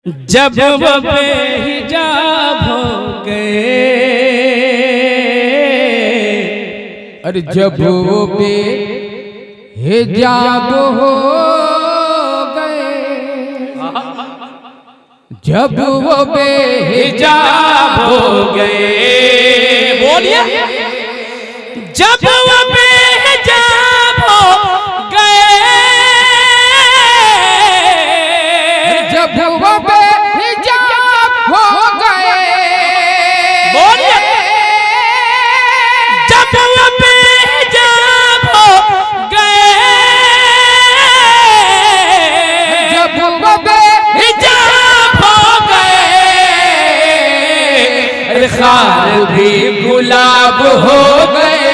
जब वो बेहिजाब हो गए, अरे जब वो बेहिजाब हो गए, जब वो बेहिजाब हो गए, बोलिए जब वो बेहिजाब हो गए, जब वो बेहिजाब हो गए, बोलिए जब वो बेहिजाब हो गए, जब वो बेहिजाब हो गए, अरे खार भी गुलाब हो गए,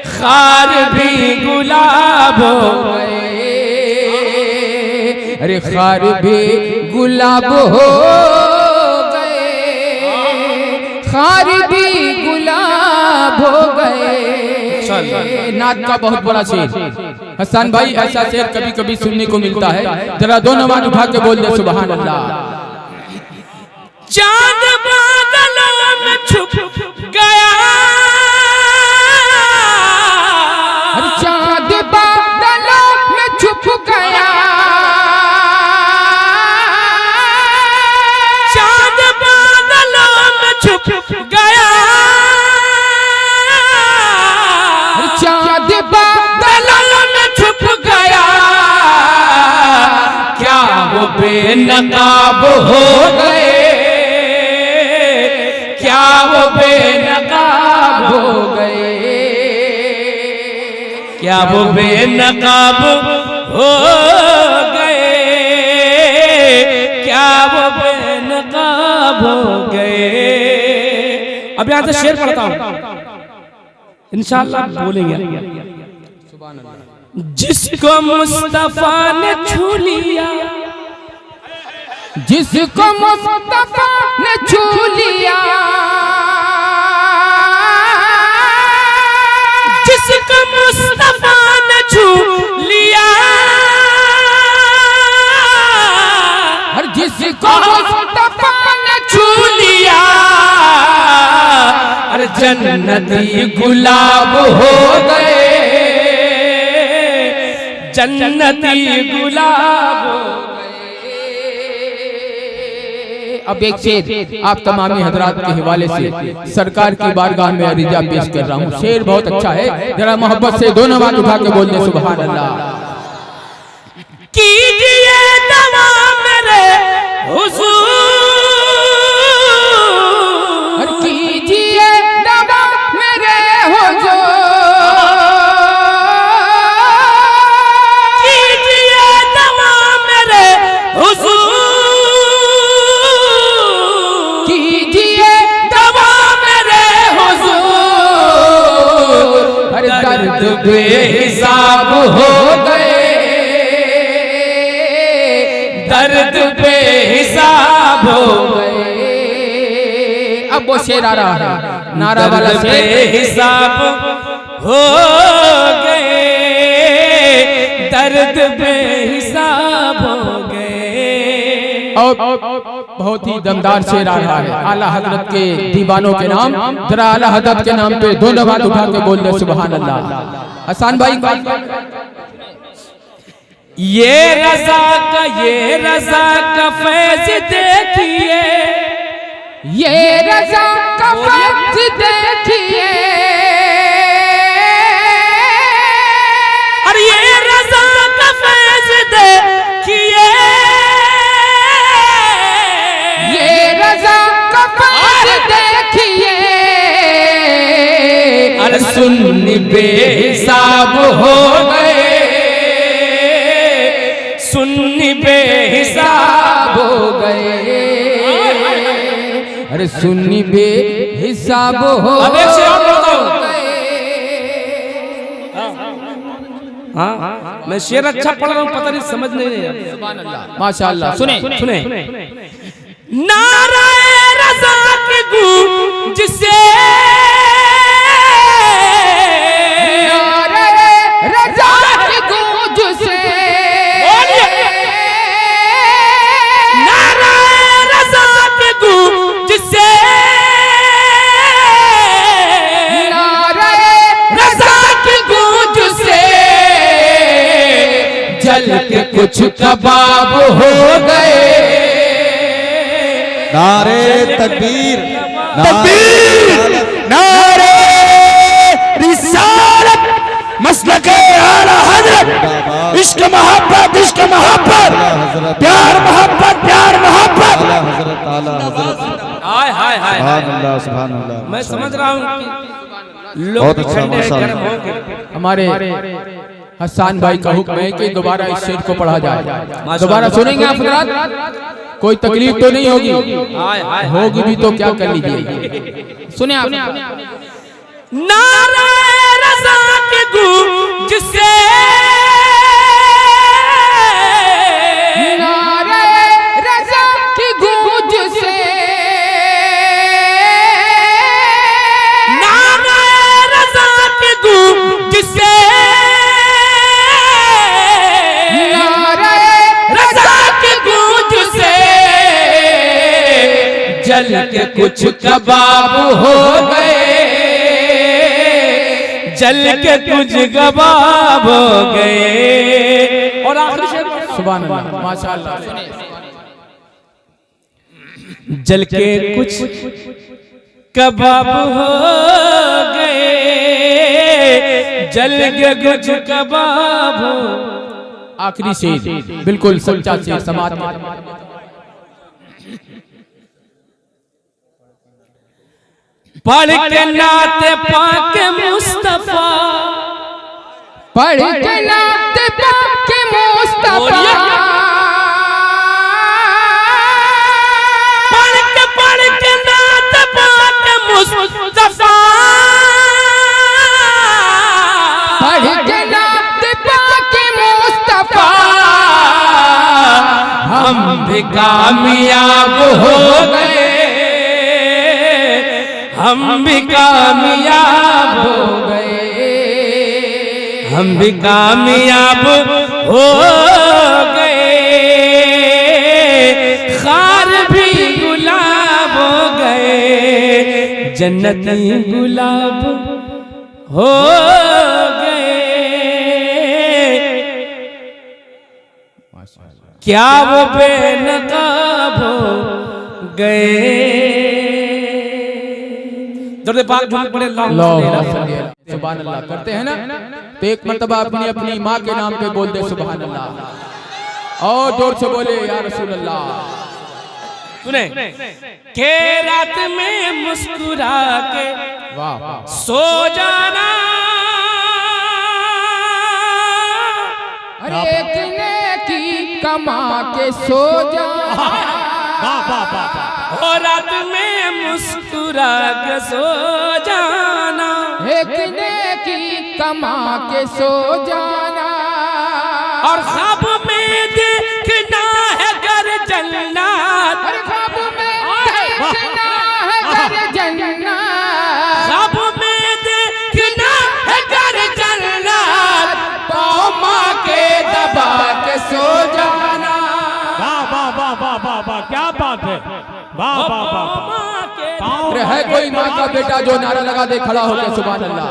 खार भी गुलाब हो गए, अरे खार भी गुलाब हो गए, खार भी गुलाब हो गए। नात का बहुत बड़ा शेर हसन भाई, ऐसा शेर कभी कभी सुनने को मिलता है। जरा दो नमाज उठा के बोल दे सुभान अल्लाह। चांद बादलों में छुप गया, चांद बादलों में छुप गया, चांद बादलों में छुप गया, चांद बादलों में छुप गया, क्या वो बेनकाब हो गए, क्या वो बेनकाब हो गए, क्या वो बेनकाब हो गए, क्या वो बेनकाब हो गए। अब यहां से शेर पढ़ता हूं, इंशाअल्लाह बोलेंगे। जिसको मुस्तफा ने छू लिया, जिसको मुस्तफा ने छू लिया, जिसको मुस्तफा ने छू लिया, और जिसको मुस्तफा ने छू लिया, अरे जन्नती गुलाब हो गए, जन्नती गुलाब हो गए। अब एक शेर आप तमामी हजरात के हवाले से सरकार की बारगाह में अर्जा पेश कर रहा हूँ। शेर बहुत अच्छा है, जरा मोहब्बत से दो नमाज उठा के बोल दे सुभान अल्लाह। कीजिए दवा मेरे हुजूर, कीजिए दवा मेरे हुजूर, कीजिए दवा मेरे हुजूर, कीजिए दवा मेरे हुजूर, हर दर्द बेहिसाब हो गए, दर्द बेहिसाब हो गए। अब वो शेर आ रहा है, नारा वाला शेर। बेहिसाब हो गए, दर्द बेहिसाब हो गए। और बहुत ही दमदार शेर आ रहा है आला हजरत के दीवानों के नाम। जरा आला हजरत के नाम पे दो नमाज उठा के बोल दे सुभान अल्लाह। हसन भाई ये रज़ा का फैज़ देखिए, ये रज़ा का फैज़ देखिए, और ये रज़ा का फैज़ देखिए, ये रज़ा का फैज़ देखिए, अरे सुन्नी बेहिसाब हो गए, सुन्नी बेहिसाब हो गए, अरे सुन्नी बेहिसाब हो अब एक शेर और पढ़ता हूं। गए। हाँ, मैं शेर अच्छा पढ़ रहा हूँ, पता नहीं समझ नहीं रहा। माशाअल्लाह सुने सुने नाराए रज़ा की गूंज से, नारे रज़ा की गूंज से, कुछ कबाब हो गए। नारे तकबीर, नारे रिसालत, मसलके आला हज़रत, इश्क मोहब्बत, प्यार मोहब्बत, हाय हाय हाय सुभान अल्लाह। मैं समझ रहा हूँ कि लोग बहुत अच्छा, ठंडे माशाअल्लाह। गर्म होंगे। हमारे हसन भाई का हुक्म है कि दोबारा इस शेर को पढ़ा जाए। दोबारा सुनेंगे आप हज़रात? कोई तकलीफ तो नहीं होगी? हाय हाय होगी भी तो क्या कर लीजिए। सुने आप। नारे रज़ा की गूंज से, नारे रज़ा की गूंज से, नारे रज़ा की गूंज से, नारे रज़ा की गूंज से जल के कुछ कबाब हो गए, जल के कुछ कबाब हो गए। और आखिरी शेर सुभान अल्लाह, माशाअल्लाह। जल के कुछ कबाब हो गए, जल के कुछ कबाब हो। आखिरी शेर बिल्कुल सच्चा शेर समाज में। पढ़ के नाते पाक मुस्तफा, पढ़ के नाते पाक मुस्तफा, पढ़ के नाते पाक मुस्तफा, पढ़ के नाते पाक मुस्तफा, हम भी कामयाब हो गए, हम भी कामयाब हो गए, हम भी कामयाब हो गए, खार भी गुलाब हो गए, जन्नती गुलाब हो गए। क्या वो बेनकाब हो गए। दर्द पाक झूम पड़े सुभान अल्लाह करते हैं ना, तो एक मर्तबा अपनी अपनी माँ के नाम पे बोल दे सुभान अल्लाह, और जोर से बोले या रसूल अल्लाह। सुने के रात में मुस्कुरा के वाह सो जाना, अरे एक नेकी कमा के सो जाना, हो रात में मुस्कुरा के सो जाना, एक नेकी कमा के सो जाना, और ख्वाब में देखना है घर जन्नत, अरे ख्वाब में देखना है घर जन्नत, ख्वाब में देखना है घर जन्नत, पाँव माँ के दबा के सो जाना। क्या बात है, वाह वाह वाह। माँ के अरे है कोई माँ का बेटा जो नारा लगा दे खड़ा होकर सुभान अल्लाह।